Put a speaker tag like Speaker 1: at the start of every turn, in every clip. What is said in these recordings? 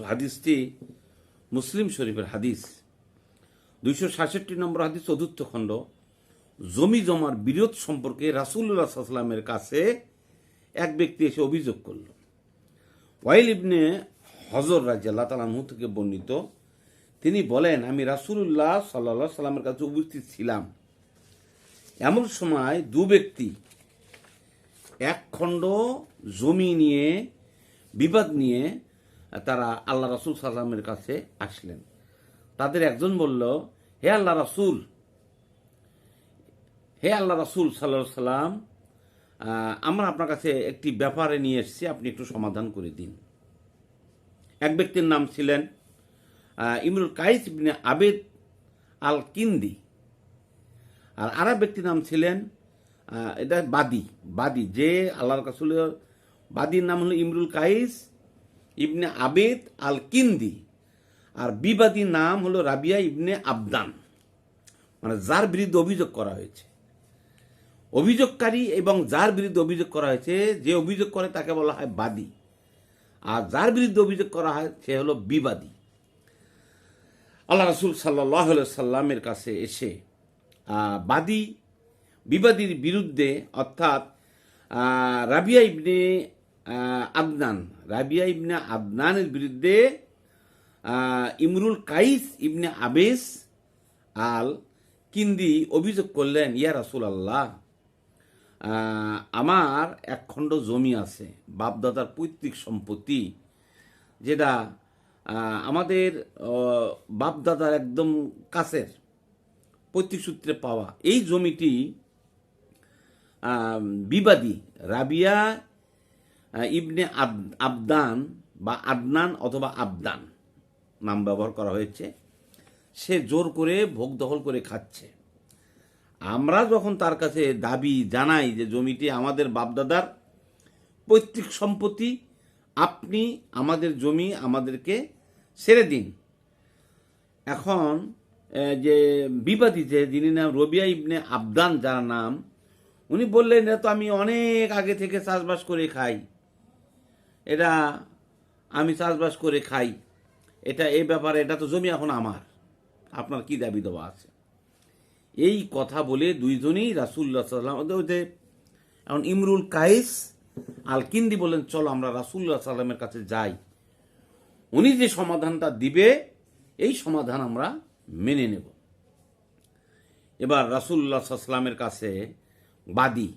Speaker 1: হাদিসটি মুসলিম শরীফের হাদিস 266 নম্বর হাদিস, চতুর্থ খণ্ড। জমি জমার বিরোধ সম্পর্কে রাসূলুল্লাহ সাল্লাল্লাহু আলাইহি ওয়াসাল্লামের কাছে এক ব্যক্তি এসে অভিযোগ করল। ওয়াইল ইবনে হজর রাদিয়াল্লাহু তাআলা আনহু থেকে বর্ণিত, তিনি বলেন, আমি রাসূলুল্লাহ সাল্লাল্লাহু আলাইহি ওয়াসাল্লামের কাছে উপস্থিত ছিলাম। এমন সময় দু ব্যক্তি এক খণ্ড জমি নিয়ে বিবাদ নিয়ে তারা আল্লাহ রাসূল সাল্লাল্লাহু আলাইহি ওয়াসাল্লামের কাছে আসলেন। তাদের একজন বলল, হে আল্লাহ রাসূল সাল্লাল্লাহু আলাইহি ওয়াসাল্লাম, আমরা আপনার কাছে একটি ব্যাপারে নিয়ে এসেছি, আপনি একটু সমাধান করে দিন। এক ব্যক্তির নাম ছিলেন ইমরুল কাইস ইবনে আবেদ আল কিন্দি, আর আরেক ব্যক্তির নাম ছিলেন এটা বাদী যে আল্লাহর রাসূলের বাদীর নাম হলো ইমরুল কাইস ইবনে আবেদ আল কিন্দি, আর বিবাদীর নাম হলো রাবিয়া ইবনে আবদান, মানে যার বিরুদ্ধে অভিযোগ করা হয়েছে। অভিযোগকারী এবং যার বিরুদ্ধে অভিযোগ করা হয়েছে, যে অভিযোগ করে তাকে বলা হয় বাদী, আর যার বিরুদ্ধে অভিযোগ করা হয় সে হলো বিবাদী। আল্লাহ রাসূল সাল্লাল্লাহু আলাইহি সাল্লামের কাছে এসে বিবাদীর বিরুদ্ধে, অর্থাৎ রাবিয়া ইবনে আদনানের বিরুদ্ধে ইমরুল কাইস ইবনে আবেস আল কিন্দি অভিযোগ করলেন, ইয়া রাসূলুল্লাহ, আমার এক খণ্ড জমি আছে, বাপদাদার পৈতৃক সম্পত্তি, যেটা আমাদের বাপদাদার একদম কাছের পৈতৃক সূত্রে পাওয়া। এই জমিটি বিবাদী রাবিয়া ইবনে আবদান বা আদনান অথবা আবদান নাম ব্যবহার করা হয়েছে, সে জোর করে ভোগ দখল করে খাচ্ছে। আমরা যখন তার কাছে দাবি জানাই যে জমিটি আমাদের বাপদাদার পৈতৃক সম্পত্তি, আপনি আমাদের জমি আমাদেরকে ছেড়ে দিন। এখন যে বিবাদী, যিনি নাম রবিয়া ইবনে আবদান যার নাম, উনি বললেন, এটা তো আমি অনেক আগে থেকে চাষবাস করে খাই, এটা আমি চাষবাস করে খাই, এই ব্যাপারে এটা তো জমি এখন আমার, আপনার কি দাবি দেওয়া আছে? এই কথা বলে দুইজনই রাসূলুল্লাহ সাল্লাল্লাহু আলাইহি ওয়াসাল্লাম, এখন ইমরুল কাইস আল কিন্দি বলেন, চলো আমরা রাসূলুল্লাহ সাল্লাল্লাহু আলাইহি ওয়াসাল্লামের কাছে যাই, উনি যে সমাধানটা দিবে এই সমাধান আমরা মেনে নেব। এবার রাসূলুল্লাহ সাল্লাল্লাহু আলাইহি ওয়াসাল্লামের কাছে বাদী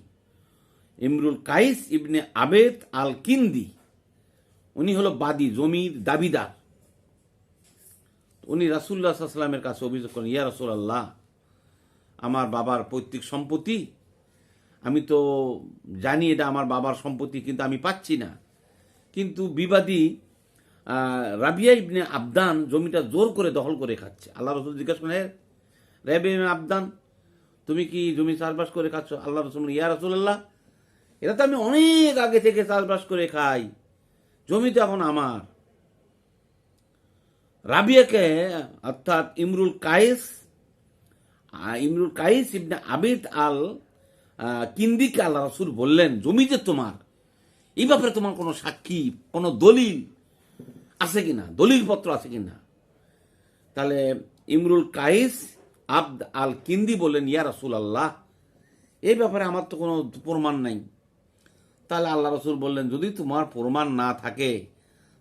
Speaker 1: ইমরুল কাইস ইবনে আবেদ আল কিন্দি, উনি হলো বাদী, জমির দাবিদার। উনি রাসূলুল্লাহ সাল্লাল্লাহু আলাইহি ওয়াসাল্লামের কাছে অভিযোগ করেন, ইয়া রাসূলুল্লাহ, আমার বাবার পৈতৃক সম্পত্তি, আমি তো জানি এটা আমার বাবার সম্পত্তি, কিন্তু আমি পাচ্ছি না। কিন্তু বিবাদী রাবিয়া ইবনে আবদান জমিটা জোর করে দখল করে খাচ্ছে। আল্লাহ রাসূল জিজ্ঞাসা করেন, রাবিয়া ইবনে আবদান, তুমি কি জমি চাষবাস করে খাচ্ছ? আল্লাহ রাসূল, ইয়া রাসূলুল্লাহ, এটা তো আমি অনেক আগে থেকে চাষবাস করে খাই, জমি তো এখন আমার। রাবিয়াকে, অর্থাৎ ইমরুল কাইস ইবনে আবেদ আল কিন্দিকে আল্লাহ রাসূল বললেন, জমি যে তোমার, এই ব্যাপারে তোমার কোনো সাক্ষী, কোনো দলিল আছে কিনা, দলিলপত্র আছে কিনা? তাহলে ইমরুল কাইস আবদ আল কিন্দি বললেন, ইয়া রাসূলুল্লাহ, এই ব্যাপারে আমার তো কোনো প্রমাণ নাই। তাহলে আল্লাহ রাসূল বললেন, যদি তোমার প্রমাণ না থাকে,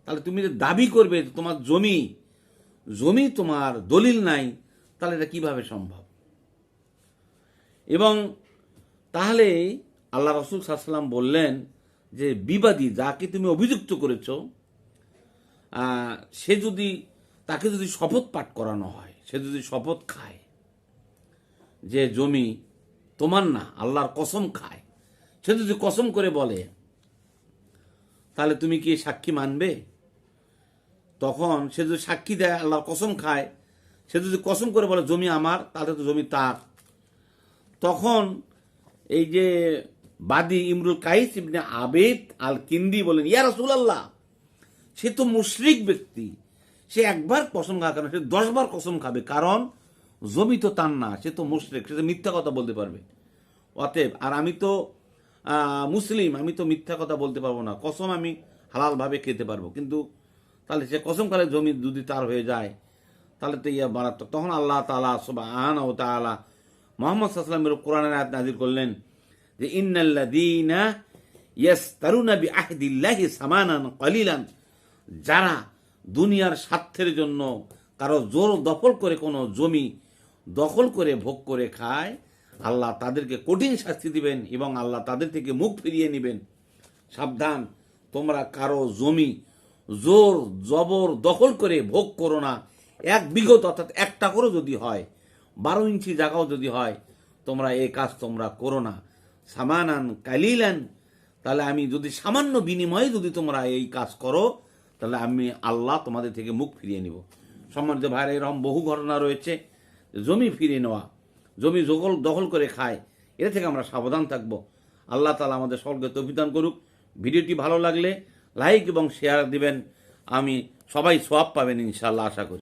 Speaker 1: তাহলে তুমি যে দাবি করবে তোমার জমি তোমার, দলিল নাই, তাহলে এটা কিভাবে সম্ভব? এবং তাহলে আল্লাহ রাসূল সাল্লাল্লাহু আলাইহি ওয়াসাল্লাম বললেন যে বিবাদী, যাকে তুমি অভিযুক্ত করেছ, তাকে যদি শপথ পাঠ করানো হয়, সে যদি শপথ খায় যে জমি তোমার না, আল্লাহর কসম খায়, সে যদি কসম করে বলে, তাহলে তুমি কি সাক্ষী মানবে? তখন সে যদি সাক্ষী দেয়, আল্লাহর কসম খায়, সে যদি কসম করে বলে জমি আমার, তাহলে তো জমি তার। তখন এই যে বাদী ইমরুল কাইস ইবনে আবেদ আল কিন্দি বলেন, ইয়া রাসূলুল্লাহ, সে তো মুশরিক ব্যক্তি, সে একবার কসম খাবে কেন, সে 10 বার কসম খাবে, কারণ জমি তো তার না, সে তো মুশরিক, সে তো মিথ্যা কথা বলতে পারবে। অতএব, আর আমি তো মুসলিম, আমি তো মিথ্যা কথা বলতে পারবো না, কসম আমি হালালভাবে খেতে পারবো, কিন্তু তাহলে সে কসম করে জমি যদি তার হয়ে যায় তাহলে তো ইয়া মারাত্মক। তখন আল্লাহ তাআলা সুবহানাহু ওয়া তাআলা মুহাম্মদ সাল্লাল্লাহু আলাইহি ওয়াসাল্লামের কোরআনের আয়াত নাযিল করলেন যে ইন্নাল্লাযীনা ইয়াসতারুনা বিআহদিল্লাহি সামানান কলিলান, যারা দুনিয়ার স্বার্থের জন্য কারো জোর দখল করে কোনো জমি দখল করে ভোগ করে খায়, আল্লাহ তাদেরকে কঠিন শাস্তি দিবেন এবং আল্লাহ তাদের থেকে মুখ ফিরিয়ে নেবেন। সাবধান, তোমরা কারো জমি জোর জবর দখল করে ভোগ করো না। এক বিঘত অর্থাৎ একটা করে যদি হয়, 12 ইঞ্চি জায়গাও যদি হয়, তোমরা এই কাজ তোমরা করো না। সামানান কালিলান, তাহলে আমি যদি সামান্য বিনিময়ে যদি তোমরা এই কাজ করো, তাহলে আমি আল্লাহ তোমাদের থেকে মুখ ফিরিয়ে নিব। সম্মানিত ভাইরা, এরকম বহু ঘটনা রয়েছে। জমি ফিরিয়ে নেওয়া, জমি দখল করে খায়, এর থেকে আমরা সাবধান থাকব। আল্লাহ তাআলা আমাদের সকলকে তৌফিক দান করুক। ভিডিওটি ভালো লাগলে লাইক এবং শেয়ার দিবেন, আমি সবাই সওয়াব পাবেন ইনশাআল্লাহ, আশা করি।